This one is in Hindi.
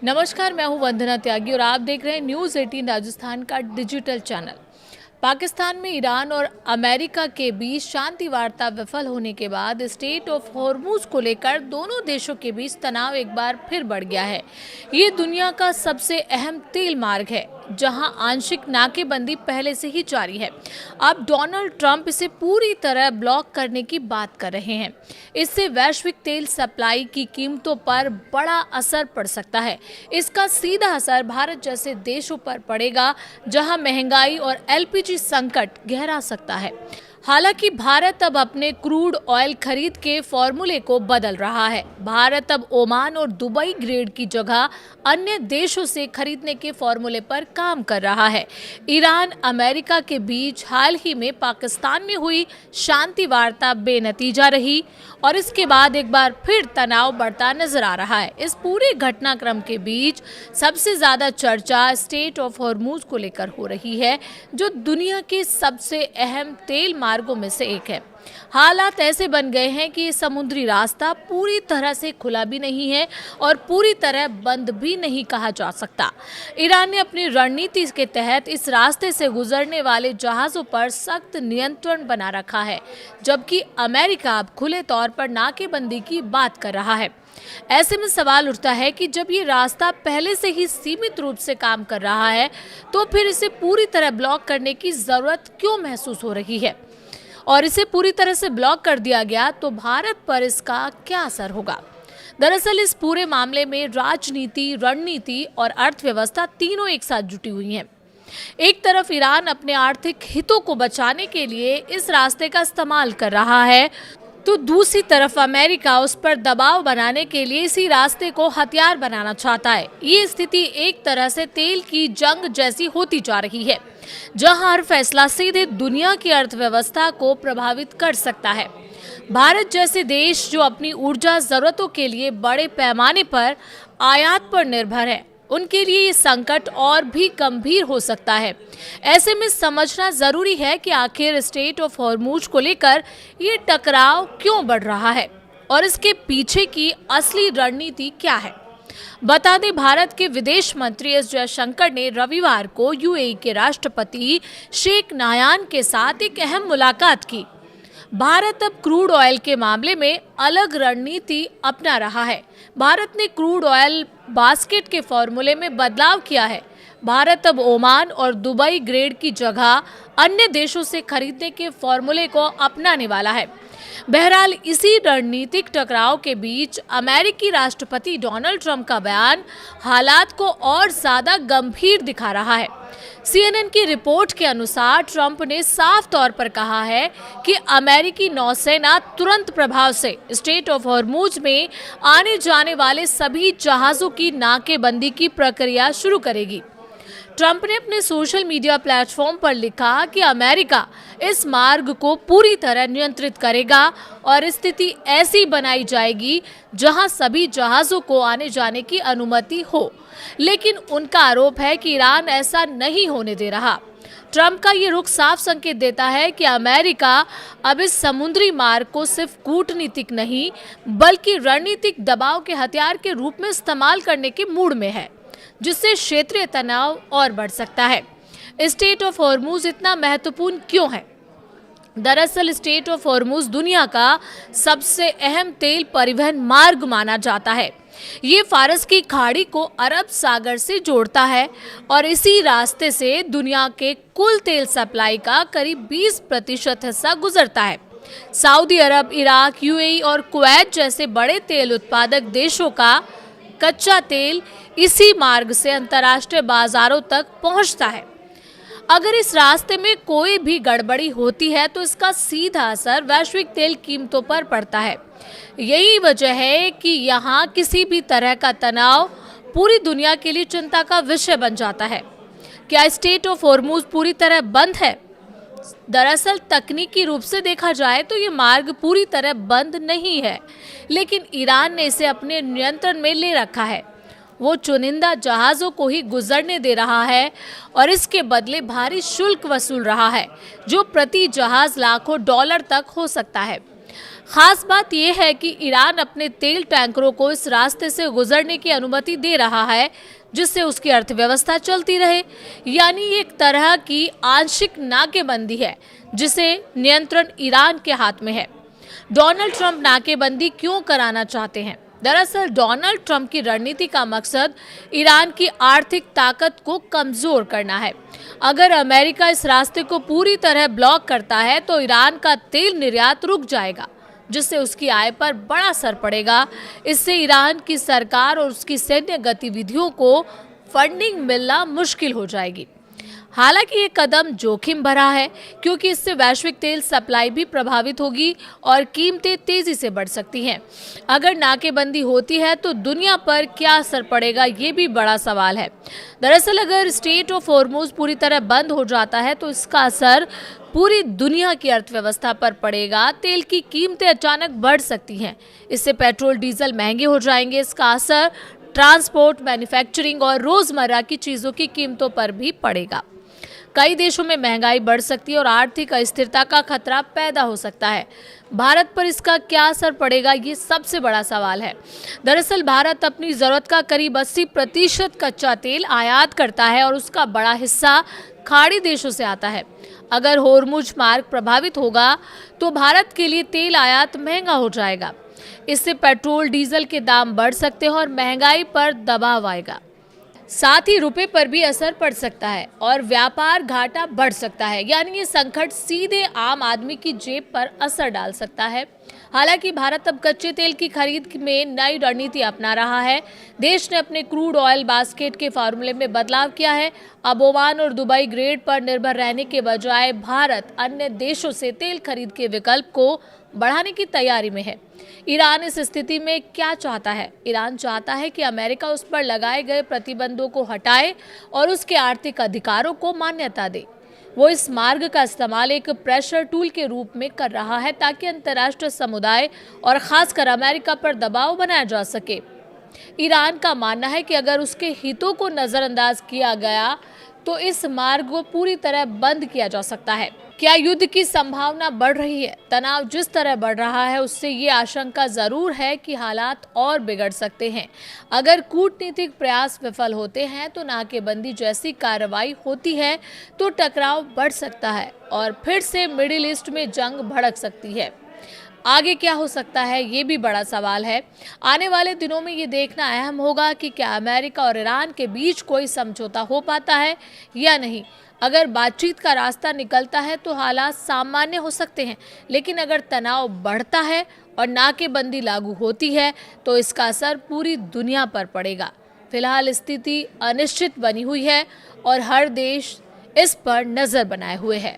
नमस्कार, मैं हूं वंदना त्यागी और आप देख रहे हैं न्यूज़ 18 राजस्थान का डिजिटल चैनल। पाकिस्तान में ईरान और अमेरिका के बीच शांति वार्ता विफल होने के बाद स्टेट ऑफ हॉर्मुज को लेकर दोनों देशों के बीच तनाव एक बार फिर बढ़ गया है। ये दुनिया का सबसे अहम तेल मार्ग है, जहां आंशिक नाकेबंदी पहले से ही जारी है। अब डोनाल्ड ट्रंप इसे पूरी तरह ब्लॉक करने की बात कर रहे हैं। इससे वैश्विक तेल सप्लाई की कीमतों पर बड़ा असर पड़ सकता है। इसका सीधा असर भारत जैसे देशों पर पड़ेगा, जहां महंगाई और एलपीजी संकट गहरा सकता है। हालांकि भारत अब अपने क्रूड ऑयल खरीद के फॉर्मूले को बदल रहा है। भारत अब ओमान और दुबई ग्रेड की जगह अन्य देशों से खरीदने के फॉर्मूले पर काम कर रहा है। ईरान अमेरिका के बीच हाल ही में पाकिस्तान में हुई शांति वार्ता बेनतीजा रही और इसके बाद एक बार फिर तनाव बढ़ता नजर आ रहा है। इस पूरे घटनाक्रम के बीच सबसे ज्यादा चर्चा स्टेट ऑफ हॉर्मुज को लेकर हो रही है, जो दुनिया के सबसे अहम तेल मार्गों में से एक है। हालात ऐसे बन गए हैं कि समुद्री रास्ता पूरी तरह से खुला भी नहीं है और पूरी तरह बंद भी नहीं कहा जा सकता। ईरान ने अपनी रणनीति के तहत इस रास्ते से गुजरने वाले जहाज़ों पर सख्त नियंत्रण बना रखा है, जबकि अमेरिका अब खुले तौर पर नाकेबंदी की बात कर रहा है। ऐसे में सवाल उठता है कि जब ये रास्ता पहले से ही सीमित रूप से काम कर रहा है, तो फिर इसे पूरी तरह ब्लॉक करने की जरूरत क्यों महसूस हो रही है? और इसे पूरी तरह से ब्लॉक कर दिया गया तो भारत पर इसका क्या असर होगा? दरअसल इस पूरे मामले में राजनीति, रणनीति और अर्थव्यवस्था तीनों एक साथ जुटी हुई हैं। एक तरफ ईरान अपने आर्थिक हितों को बचाने के लिए इस रास्ते का इस्तेमाल कर रहा है, तो दूसरी तरफ अमेरिका उस पर दबाव बनाने के लिए इसी रास्ते को हथियार बनाना चाहता है। ये स्थिति एक तरह से तेल की जंग जैसी होती जा रही है, जहां हर फैसला सीधे दुनिया की अर्थव्यवस्था को प्रभावित कर सकता है। भारत जैसे देश जो अपनी ऊर्जा जरूरतों के लिए बड़े पैमाने पर आयात पर निर्भर है, उनके लिए ये संकट और भी गंभीर हो सकता है। ऐसे में समझना जरूरी है कि आखिर स्टेट ऑफ हॉर्मुज को लेकर ये टकराव क्यों बढ़ रहा है और इसके पीछे की असली रणनीति क्या है। बता दें, भारत के विदेश मंत्री एस जयशंकर ने रविवार को यूएई के राष्ट्रपति शेख नायान के साथ एक अहम मुलाकात की। भारत अब क्रूड ऑयल के मामले में अलग रणनीति अपना रहा है। भारत ने क्रूड ऑयल बास्केट के फॉर्मूले में बदलाव किया है। भारत अब ओमान और दुबई ग्रेड की जगह अन्य देशों से खरीदने के फॉर्मूले को अपनाने वाला है। बहरहाल इसी रणनीतिक टकराव के बीच अमेरिकी राष्ट्रपति डोनाल्ड ट्रंप का बयान हालात को और ज्यादा गंभीर दिखा रहा है। CNN की रिपोर्ट के अनुसार ट्रंप ने साफ तौर पर कहा है कि अमेरिकी नौसेना तुरंत प्रभाव से स्टेट ऑफ हॉर्मुज में आने जाने वाले सभी जहाजों की नाकेबंदी की प्रक्रिया शुरू करेगी। ट्रंप ने अपने सोशल मीडिया प्लेटफॉर्म पर लिखा कि अमेरिका इस मार्ग को पूरी तरह नियंत्रित करेगा और स्थिति ऐसी बनाई जाएगी जहां सभी जहाजों को आने जाने की अनुमति हो। लेकिन उनका आरोप है कि ईरान ऐसा नहीं होने दे रहा। ट्रंप का ये रुख साफ संकेत देता है कि अमेरिका अब इस समुद्री मार्ग को सिर्फ कूटनीतिक नहीं, बल्कि रणनीतिक दबाव के हथियार के रूप में इस्तेमाल करने के मूड में है, जिससे क्षेत्रीय तनाव और बढ़ सकता है। स्टेट ऑफ हॉर्मुज इतना महत्वपूर्ण क्यों है? दरअसल स्टेट ऑफ हॉर्मुज दुनिया का सबसे अहम तेल परिवहन मार्ग माना जाता है। ये फारस की खाड़ी को अरब सागर से जोड़ता है और इसी रास्ते से दुनिया के कुल तेल सप्लाई का करीब 20% हिस्सा गुजरता है। सऊदी अरब, इराक, यूएई और कुवैत जैसे बड़े तेल उत्पादक देशों का कच्चा तेल इसी मार्ग से अंतर्राष्ट्रीय बाजारों तक पहुंचता है। अगर इस रास्ते में कोई भी गड़बड़ी होती है तो इसका सीधा असर वैश्विक तेल कीमतों पर पड़ता है। यही वजह है कि यहाँ किसी भी तरह का तनाव पूरी दुनिया के लिए चिंता का विषय बन जाता है। क्या स्टेट ऑफ हॉर्मुज पूरी तरह बंद है? दरअसल तकनीकी रूप से देखा जाए तो ये मार्ग पूरी तरह बंद नहीं है, लेकिन ईरान ने इसे अपने नियंत्रण में ले रखा है। वो चुनिंदा जहाज़ों को ही गुजरने दे रहा है और इसके बदले भारी शुल्क वसूल रहा है, जो प्रति जहाज़ लाखों डॉलर तक हो सकता है। खास बात यह है कि ईरान अपने तेल टैंकरों को इस रास्ते से गुजरने की अनुमति दे रहा है, जिससे उसकी अर्थव्यवस्था चलती रहे। यानी एक तरह की आंशिक नाकेबंदी है, जिसे नियंत्रण ईरान के हाथ में है। डोनाल्ड ट्रंप नाकेबंदी क्यों कराना चाहते हैं? दरअसल डोनाल्ड ट्रंप की रणनीति का मकसद ईरान की आर्थिक ताकत को कमजोर करना है। अगर अमेरिका इस रास्ते को पूरी तरह ब्लॉक करता है तो ईरान का तेल निर्यात रुक जाएगा, जिससे उसकी आय पर बड़ा असर पड़ेगा। इससे ईरान की सरकार और उसकी सैन्य गतिविधियों को फंडिंग मिलना मुश्किल हो जाएगी। हालांकि ये कदम जोखिम भरा है, क्योंकि इससे वैश्विक तेल सप्लाई भी प्रभावित होगी और कीमतें तेजी से बढ़ सकती हैं। अगर नाकेबंदी होती है तो दुनिया पर क्या असर पड़ेगा, ये भी बड़ा सवाल है। दरअसल अगर स्ट्रेट ऑफ हॉर्मुज पूरी तरह बंद हो जाता है तो इसका असर पूरी दुनिया की अर्थव्यवस्था पर पड़ेगा। तेल की कीमतें अचानक बढ़ सकती हैं, इससे पेट्रोल डीजल महंगे हो जाएंगे। इसका असर ट्रांसपोर्ट, मैन्युफैक्चरिंग और रोजमर्रा की चीजों की कीमतों पर भी पड़ेगा। कई देशों में महंगाई बढ़ सकती है और आर्थिक अस्थिरता का खतरा पैदा हो सकता है। भारत पर इसका क्या असर पड़ेगा, ये सबसे बड़ा सवाल है। दरअसल भारत अपनी जरूरत का करीब 80% कच्चा तेल आयात करता है और उसका बड़ा हिस्सा खाड़ी देशों से आता है। अगर होर्मुज मार्ग प्रभावित होगा तो भारत के लिए तेल आयात महंगा हो जाएगा। इससे पेट्रोल डीजल के दाम बढ़ सकते हैं और महंगाई पर दबाव आएगा। साथ ही रुपए पर भी असर पड़ सकता है और व्यापार घाटा बढ़ सकता है। यानी ये संकट सीधे आम आदमी की जेब पर असर डाल सकता है। हालांकि भारत अब कच्चे तेल की खरीद में नई रणनीति अपना रहा है। देश ने अपने क्रूड ऑयल बास्केट के फार्मूले में बदलाव किया है। अब ओमान और दुबई ग्रेड पर निर्भर रहने के बजाय भारत अन्य देशों से तेल खरीद के विकल्प को बढ़ाने की तैयारी में है। ईरान इस स्थिति में क्या चाहता है? ईरान चाहता है कि अमेरिका उस पर लगाए गए प्रतिबंधों को हटाए और उसके आर्थिक अधिकारों को मान्यता दे। वो इस मार्ग का इस्तेमाल एक प्रेशर टूल के रूप में कर रहा है, ताकि अंतर्राष्ट्रीय समुदाय और खासकर अमेरिका पर दबाव बनाया जा सके। ईरान का मानना है कि अगर उसके हितों को नजरअंदाज किया गया तो इस मार्ग को पूरी तरह बंद किया जा सकता है। क्या युद्ध की संभावना बढ़ रही है? तनाव जिस तरह बढ़ रहा है उससे ये आशंका जरूर है कि हालात और बिगड़ सकते हैं। अगर कूटनीतिक प्रयास विफल होते हैं तो नाकेबंदी जैसी कार्रवाई होती है तो टकराव बढ़ सकता है और फिर से मिडिल ईस्ट में जंग भड़क सकती है। आगे क्या हो सकता है, ये भी बड़ा सवाल है। आने वाले दिनों में ये देखना अहम होगा कि क्या अमेरिका और ईरान के बीच कोई समझौता हो पाता है या नहीं। अगर बातचीत का रास्ता निकलता है तो हालात सामान्य हो सकते हैं, लेकिन अगर तनाव बढ़ता है और नाकेबंदी लागू होती है तो इसका असर पूरी दुनिया पर पड़ेगा। फिलहाल स्थिति अनिश्चित बनी हुई है और हर देश इस पर नजर बनाए हुए है।